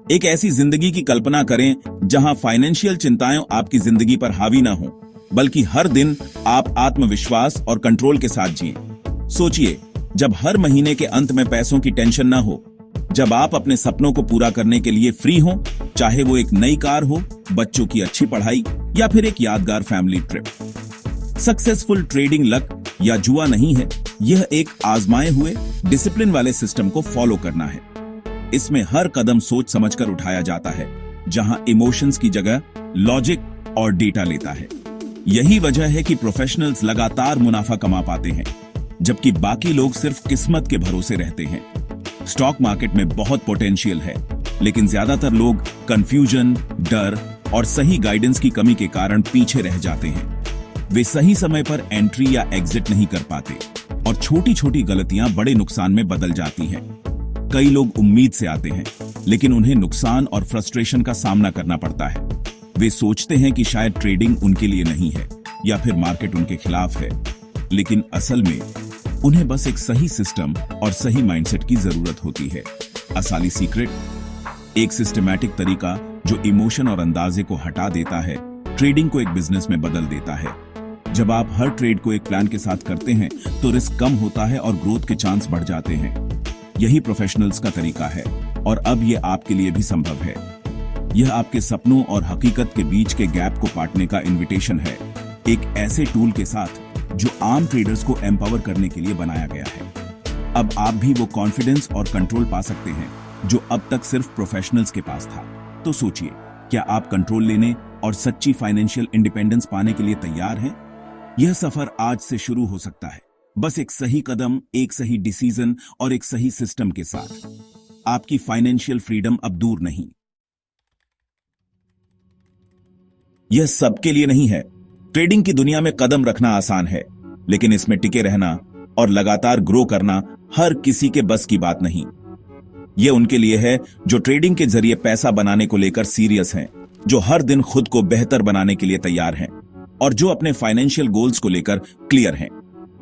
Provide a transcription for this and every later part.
एक ऐसी जिंदगी की कल्पना करें जहां फाइनेंशियल चिंताएं आपकी जिंदगी पर हावी ना हो, बल्कि हर दिन आप आत्मविश्वास और कंट्रोल के साथ जिएं। सोचिए, जब हर महीने के अंत में पैसों की टेंशन ना हो, जब आप अपने सपनों को पूरा करने के लिए फ्री हो, चाहे वो एक नई कार हो, बच्चों की अच्छी पढ़ाई या फिर एक यादगार family trip. Successful trading luck या जुआ नहीं है, यह एक आजमाए हुए डिसिप्लिन वाले सिस्टम को फॉलो करना है। इसमें हर कदम सोच समझकर उठाया जाता है, जहां इमोशंस की जगह लॉजिक और डेटा लेता है। यही वजह है कि प्रोफेशनल्स लगातार मुनाफा कमा पाते हैं, जबकि बाकी लोग सिर्फ किस्मत के भरोसे रहते हैं। स्टॉक मार्केट में बहुत पोटेंशियल है, लेकिन ज्यादातर लोग कंफ्यूजन, डर और सही गाइडेंस की कमी के कारण पीछे रह जाते हैं। वे सही समय पर एंट्री या एग्जिट नहीं कर पाते और छोटी छोटी गलतियां बड़े नुकसान में बदल जाती हैं। कई लोग उम्मीद से आते हैं, लेकिन उन्हें नुकसान और फ्रस्ट्रेशन का सामना करना पड़ता है। वे सोचते हैं कि शायद ट्रेडिंग उनके लिए नहीं है या फिर मार्केट उनके खिलाफ है, लेकिन असल में उन्हें बस एक सही सिस्टम और सही माइंडसेट की जरूरत होती है। असली सीक्रेट, एक सिस्टमैटिक तरीका जो इमोशन और अंदाजे को हटा देता है, ट्रेडिंग को एक बिजनेस में बदल देता है। जब आप हर ट्रेड को एक प्लान के साथ करते हैं, तो रिस्क कम होता है और ग्रोथ के चांस बढ़ जाते हैं। यही प्रोफेशनल्स का तरीका है और अब यह आपके लिए भी संभव है। यह आपके सपनों और हकीकत के बीच के गैप को पाटने का इन्विटेशन है, एक ऐसे टूल के साथ जो आम ट्रेडर्स को एम्पावर करने के लिए बनाया गया है। अब आप भी वो कॉन्फिडेंस और कंट्रोल पा सकते हैं जो अब तक सिर्फ प्रोफेशनल्स के पास था। तो सोचिए, क्या आप कंट्रोल लेने और सच्ची फाइनेंशियल इंडिपेंडेंस पाने के लिए तैयार हैं? यह सफर आज से शुरू हो सकता है, बस एक सही कदम, एक सही डिसीजन और एक सही सिस्टम के साथ। आपकी फाइनेंशियल फ्रीडम अब दूर नहीं। यह सबके लिए नहीं है। ट्रेडिंग की दुनिया में कदम रखना आसान है, लेकिन इसमें टिके रहना और लगातार ग्रो करना हर किसी के बस की बात नहीं। यह उनके लिए है जो ट्रेडिंग के जरिए पैसा बनाने को लेकर सीरियस हैं, जो हर दिन खुद को बेहतर बनाने के लिए तैयार हैं और जो अपने फाइनेंशियल गोल्स को लेकर क्लियर हैं।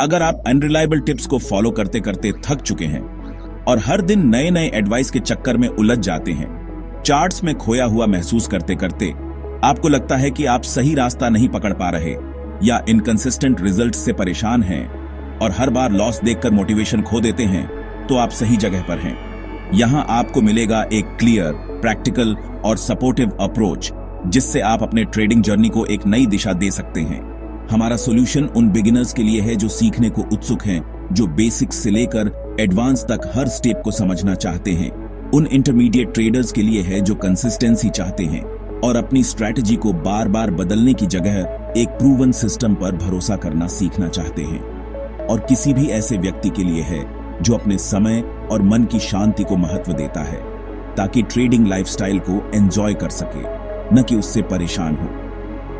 अगर आप अनरिलायबल टिप्स को फॉलो करते करते थक चुके हैं और हर दिन नए नए एडवाइस के चक्कर में उलझ जाते हैं, चार्ट्स में खोया हुआ महसूस करते करते आपको लगता है कि आप सही रास्ता नहीं पकड़ पा रहे या इनकंसिस्टेंट रिजल्ट्स से परेशान हैं और हर बार लॉस देखकर मोटिवेशन खो देते हैं, तो आप सही जगह पर हैं। यहां आपको मिलेगा एक क्लियर, प्रैक्टिकल और सपोर्टिव अप्रोच, जिससे आप अपने ट्रेडिंग जर्नी को एक नई दिशा दे सकते हैं। हमारा सॉल्यूशन उन बिगिनर्स के लिए है जो सीखने को उत्सुक हैं, जो बेसिक्स से लेकर एडवांस तक हर स्टेप को समझना चाहते हैं। उन इंटरमीडिएट ट्रेडर्स के लिए है जो कंसिस्टेंसी चाहते हैं और अपनी स्ट्रैटेजी को बार बार बदलने की जगह एक प्रूवन सिस्टम पर भरोसा करना सीखना चाहते हैं। और किसी भी ऐसे व्यक्ति के लिए है जो अपने समय और मन की शांति को महत्व देता है, ताकि ट्रेडिंग लाइफस्टाइल को एंजॉय कर सके, न कि उससे परेशान हो।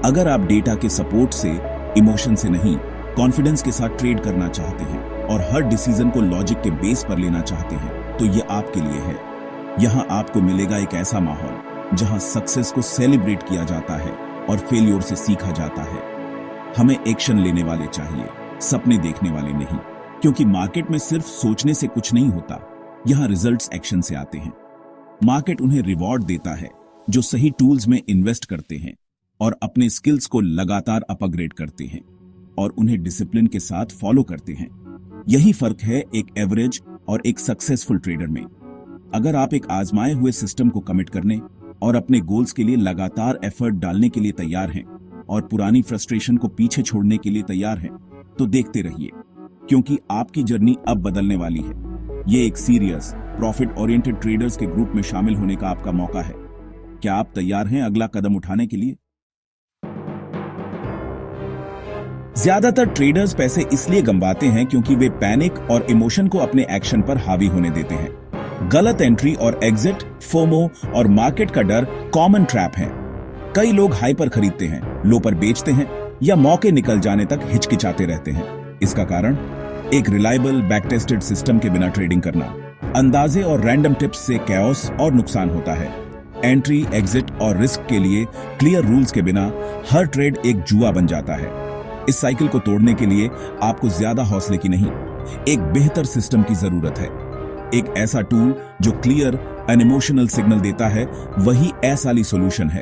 अगर आप डेटा के सपोर्ट से, इमोशन से नहीं, कॉन्फिडेंस के साथ ट्रेड करना चाहते हैं और हर डिसीजन को लॉजिक के बेस पर लेना चाहते हैं, तो ये आपके लिए है। यहां आपको मिलेगा एक ऐसा माहौल जहां सक्सेस को सेलिब्रेट किया जाता है और फेलियर से सीखा जाता है। हमें एक्शन लेने वाले चाहिए, सपने देखने वाले नहीं, क्योंकि मार्केट में सिर्फ सोचने से कुछ नहीं होता। यहां रिजल्ट्स एक्शन से आते हैं। मार्केट उन्हें रिवॉर्ड देता है जो सही टूल्स में इन्वेस्ट करते हैं और अपने स्किल्स को लगातार अपग्रेड करते हैं और उन्हें डिसिप्लिन के साथ फॉलो करते हैं। यही फर्क है एक एवरेज और एक सक्सेसफुल ट्रेडर में। अगर आप एक आजमाए हुए सिस्टम को कमिट करने और अपने गोल्स के लिए लगातार एफर्ट डालने के लिए तैयार हैं और पुरानी फ्रस्ट्रेशन को पीछे छोड़ने के लिए तैयार हैं, तो देखते रहिए, क्योंकि आपकी जर्नी अब बदलने वाली है। ये एक सीरियस, प्रॉफिट ओरिएंटेड ट्रेडर्स के ग्रुप में शामिल होने का आपका मौका है। क्या आप तैयार हैं अगला कदम उठाने के लिए? ज्यादातर ट्रेडर्स पैसे इसलिए गंवाते हैं क्योंकि वे पैनिक और इमोशन को अपने एक्शन पर हावी होने देते हैं। गलत एंट्री और एग्जिट, फोमो और मार्केट का डर कॉमन ट्रैप है। कई लोग हाई पर खरीदते हैं, लो पर बेचते हैं या मौके निकल जाने तक हिचकिचाते रहते हैं। इसका कारण एक रिलायबल, बैक टेस्टेड सिस्टम के बिना ट्रेडिंग करना। अंदाजे और रैंडम टिप्स से कैओस और नुकसान होता है। एंट्री, एग्जिट और रिस्क के लिए क्लियर रूल्स के बिना हर ट्रेड एक जुआ बन जाता है। इस साइकिल को तोड़ने के लिए आपको ज्यादा हौसले की नहीं, एक बेहतर सिस्टम की जरूरत है। एक ऐसा टूल जो क्लियर, एन इमोशनल सिग्नल देता है, वही एस वाली सॉल्यूशन है।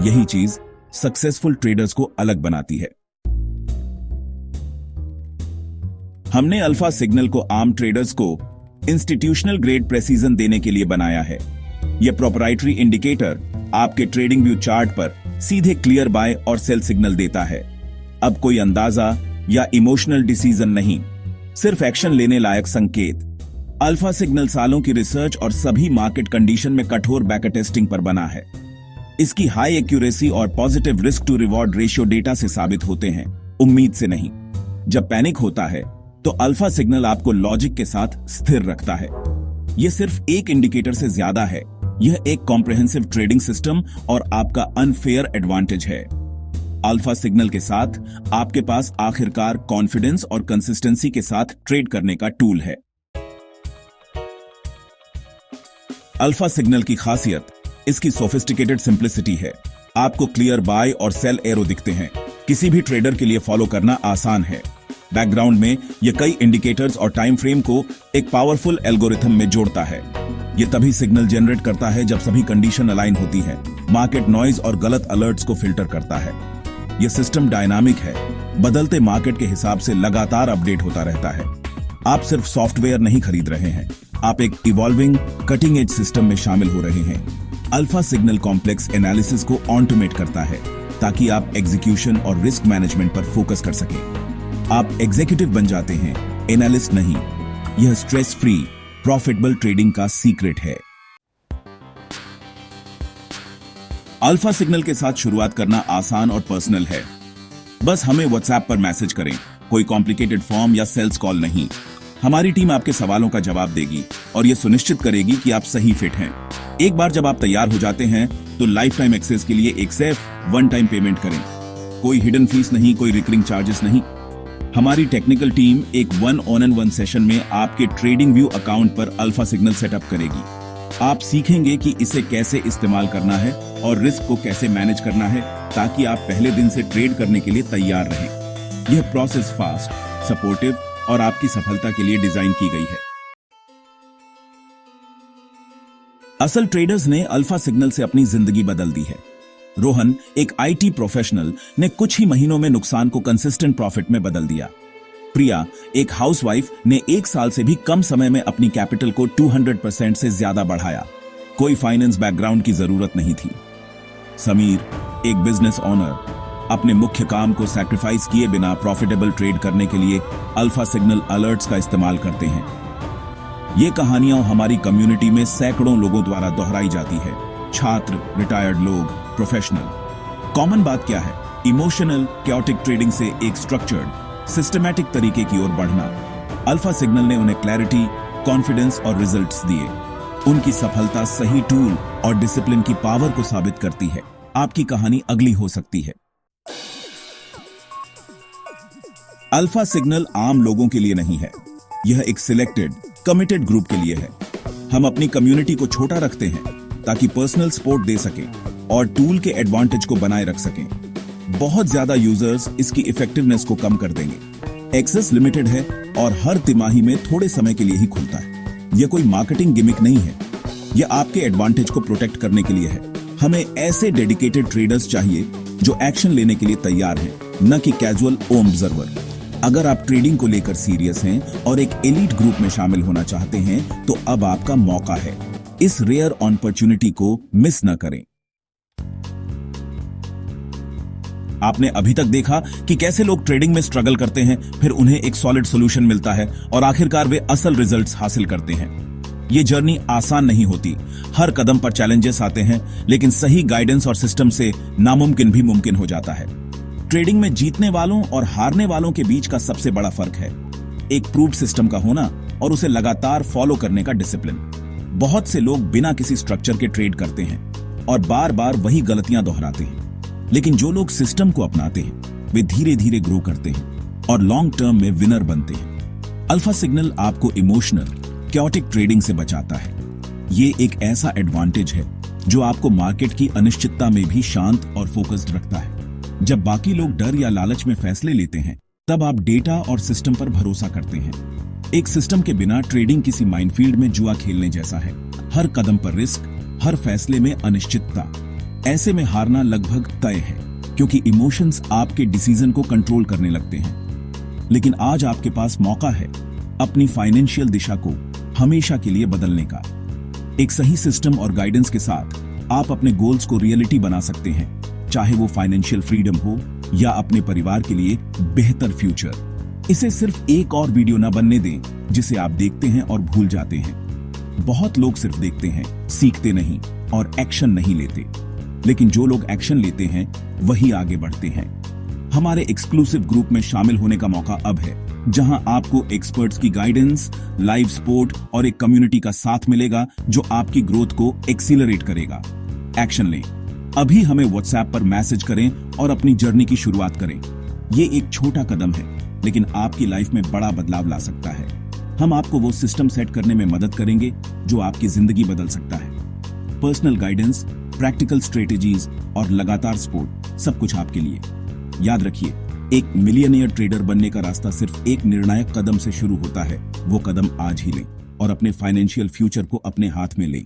यही चीज सक्सेसफुल ट्रेडर्स को अलग बनाती है। हमने अल्फा सिग्नल को आम ट्रेडर्स को इंस्टीट्यूशनल ग्रेड प्रेसिजन देने के लिए बनाया है। यह प्रोप्राइटरी इंडिकेटर आपके ट्रेडिंग व्यू चार्ट पर सीधे क्लियर बाय और सेल सिग्नल देता है। अब कोई अंदाजा या इमोशनल डिसीजन नहीं, सिर्फ एक्शन लेने लायक संकेत। अल्फा सिग्नल सालों की रिसर्च और सभी मार्केट कंडीशन में कठोर बैकर टेस्टिंग पर बना है। इसकी हाई एक्यूरेसी और positive risk to reward ratio data से साबित होते हैं, उम्मीद से नहीं। जब पैनिक होता है तो अल्फा सिग्नल आपको लॉजिक के साथ स्थिर रखता है। यह सिर्फ एक इंडिकेटर से ज्यादा है, यह एक कॉम्प्रिहेंसिव ट्रेडिंग सिस्टम और आपका अनफेयर एडवांटेज है। अल्फा सिग्नल के साथ आपके पास आखिरकार कॉन्फिडेंस और कंसिस्टेंसी के साथ ट्रेड करने का टूल है। अल्फा सिग्नल की खासियत इसकी सोफिस्टिकेटेड सिंप्लिसिटी है। आपको क्लियर बाय और सेल एरो दिखते हैं, किसी भी ट्रेडर के लिए फॉलो करना आसान है। बैकग्राउंड में यह कई इंडिकेटर्स और टाइम फ्रेम को एक पावरफुल एल्गोरिथम में जोड़ता है। यह तभी सिग्नल जनरेट करता है जब सभी कंडीशन अलाइन होती है, मार्केट नॉइज और गलत अलर्ट्स को फिल्टर करता है। यह सिस्टम डायनामिक है, बदलते मार्केट के हिसाब से लगातार अपडेट होता रहता है। आप सिर्फ सॉफ्टवेयर नहीं खरीद रहे हैं, आप एक इवॉल्विंग कटिंग एज सिस्टम में शामिल हो रहे हैं। अल्फा सिग्नल कॉम्प्लेक्स एनालिसिस को ऑटोमेट करता है ताकि आप एग्जीक्यूशन और रिस्क मैनेजमेंट पर फोकस कर सकें। आप एग्जीक्यूटिव बन जाते हैं, एनालिस्ट नहीं। यह स्ट्रेस फ्री प्रॉफिटेबल ट्रेडिंग का सीक्रेट है। अल्फा सिग्नल के साथ शुरुआत करना आसान और पर्सनल है। बस हमें व्हाट्सएप पर मैसेज करें, कोई कॉम्प्लिकेटेड फॉर्म या सेल्स कॉल नहीं। हमारी टीम आपके सवालों का जवाब देगी और यह सुनिश्चित करेगी कि आप सही फिट हैं। एक बार जब आप तैयार हो जाते हैं तो लाइफ टाइम एक्सेस के लिए एक सिर्फ वन टाइम पेमेंट करें। कोई हिडन फीस नहीं, कोई रिकरिंग चार्जेस नहीं। हमारी टेक्निकल टीम एक 1-on-1 सेशन में आपके ट्रेडिंग व्यू अकाउंट पर अल्फा सिग्नल सेटअप करेगी। आप सीखेंगे कि इसे कैसे इस्तेमाल करना है और रिस्क को कैसे मैनेज करना है ताकि आप पहले दिन से ट्रेड करने के लिए तैयार रहें। यह प्रोसेस फास्ट, सपोर्टिव और आपकी सफलता के लिए डिजाइन की गई है। असल ट्रेडर्स ने अल्फा सिग्नल से अपनी जिंदगी बदल दी है। रोहन, एक आईटी प्रोफेशनल, ने कुछ ही महीनों में नुकसान को कंसिस्टेंट प्रॉफिट में बदल दिया। प्रिया, एक हाउसवाइफ, ने 1 साल से भी कम समय में अपनी कैपिटल को 200% से ज्यादा बढ़ाया। कोई फाइनेंस बैकग्राउंड की जरूरत नहीं थी। समीर, एक बिजनेस ओनर, अपने मुख्य काम को सैक्रिफाइस किए बिना प्रॉफिटेबल ट्रेड करने के लिए अल्फा सिग्नल अलर्ट्स का इस्तेमाल करते हैं। ये कहानियां हमारी कम्युनिटी में सैकड़ों लोगों द्वारा दोहराई जाती है। छात्र, रिटायर्ड लोग, प्रोफेशनल। कॉमन बात क्या है? इमोशनल कैओटिक ट्रेडिंग से एक स्ट्रक्चर्ड सिस्टमैटिक तरीके की ओर बढ़ना। अल्फा सिग्नल ने उन्हें क्लैरिटी, कॉन्फिडेंस और रिजल्ट्स दिए। उनकी सफलता सही टूल और डिसिप्लिन की पावर को साबित करती है। आपकी कहानी अगली हो सकती है। अल्फा सिग्नल आम लोगों के लिए नहीं है, यह एक सिलेक्टेड, कमिटेड ग्रुप के लिए है। हम अपनी कम्युनिटी को छोटा रखते हैं ताकि पर्सनल सपोर्ट दे सकें और टूल के एडवांटेज को बनाए रख सकें। बहुत ज्यादा यूजर्स इसकी इफेक्टिवनेस को कम कर देंगे। एक्सेस लिमिटेड है और हर तिमाही में थोड़े समय के लिए ही खुलता है। यह कोई मार्केटिंग गिमिक नहीं है, यह आपके एडवांटेज को प्रोटेक्ट करने के लिए है। हमें ऐसे डेडिकेटेड ट्रेडर्स चाहिए जो एक्शन लेने के लिए तैयार हैं, न कि कैजुअल ऑब्जर्वर। अगर आप ट्रेडिंग को लेकर सीरियस हैं और एक एलीट ग्रुप में शामिल होना चाहते हैं तो अब आपका मौका है। इस रेयर अपॉर्चुनिटी को मिस न करें। आपने अभी तक देखा कि कैसे लोग ट्रेडिंग में स्ट्रगल करते हैं, फिर उन्हें एक सॉलिड सॉल्यूशन मिलता है और आखिरकार वे असल रिजल्ट्स हासिल करते हैं। ये जर्नी आसान नहीं होती, हर कदम पर चैलेंजेस आते हैं, लेकिन सही गाइडेंस और सिस्टम से नामुमकिन भी मुमकिन हो जाता है। ट्रेडिंग में जीतने वालों और हारने वालों के बीच का सबसे बड़ा फर्क है एक प्रूव्ड सिस्टम का होना और उसे लगातार फॉलो करने का डिसिप्लिन। बहुत से लोग बिना किसी स्ट्रक्चर के ट्रेड करते हैं और बार बार वही गलतियां दोहराते हैं, लेकिन जो लोग सिस्टम को अपनाते हैं वे धीरे धीरे ग्रो करते हैं और लॉन्ग टर्म में विनर बनते हैं। अल्फा सिग्नल आपको इमोशनल कैओटिक ट्रेडिंग से बचाता है। ये एक ऐसा एडवांटेज है जो आपको मार्केट की अनिश्चितता में भी शांत और फोकस्ड रखता है। जब बाकी लोग डर या लालच में फैसले लेते हैं तब आप डेटा और सिस्टम पर भरोसा करते हैं। एक सिस्टम के बिना ट्रेडिंग किसी माइनफील्ड में जुआ खेलने जैसा है। हर कदम पर रिस्क, हर फैसले में अनिश्चितता। ऐसे में हारना लगभग तय है, क्योंकि इमोशंस आपके डिसीजन को कंट्रोल करने लगते हैं। लेकिन आज आपके पास मौका है अपनी फाइनेंशियल दिशा को हमेशा के लिए बदलने का। एक सही सिस्टम और गाइडेंस के साथ आप अपने गोल्स को रियलिटी बना सकते हैं, चाहे वो फाइनेंशियल फ्रीडम हो या अपने परिवार के लिए बेहतर फ्यूचर। इसे सिर्फ एक और वीडियो न बनने दें जिसे आप देखते हैं और भूल जाते हैं। बहुत लोग सिर्फ देखते हैं, सीखते नहीं और एक्शन नहीं लेते। लेकिन जो लोग एक्शन लेते हैं वही आगे बढ़ते हैं। हमारे एक्सक्लूसिव ग्रुप में शामिल होने का मौका अब है, जहां आपको एक्सपर्ट्स की गाइडेंस, लाइव सपोर्ट और एक कम्युनिटी का साथ मिलेगा जो आपकी ग्रोथ को एक्सीलरेट करेगा। एक्शन लें। अभी हमें व्हाट्सएप पर मैसेज करें और अपनी जर्नी की शुरुआत करें। ये एक छोटा कदम है, लेकिन आपकी लाइफ में बड़ा बदलाव ला सकता है। हम आपको वो सिस्टम सेट करने में मदद करेंगे जो आपकी जिंदगी बदल सकता है। पर्सनल गाइडेंस, प्रैक्टिकल स्ट्रेटेजीज और लगातार सपोर्ट, सब कुछ आपके लिए। याद रखिए, एक मिलियनियर ट्रेडर बनने का रास्ता सिर्फ एक निर्णायक कदम से शुरू होता है। वो कदम आज ही लें और अपने फाइनेंशियल फ्यूचर को अपने हाथ में लें।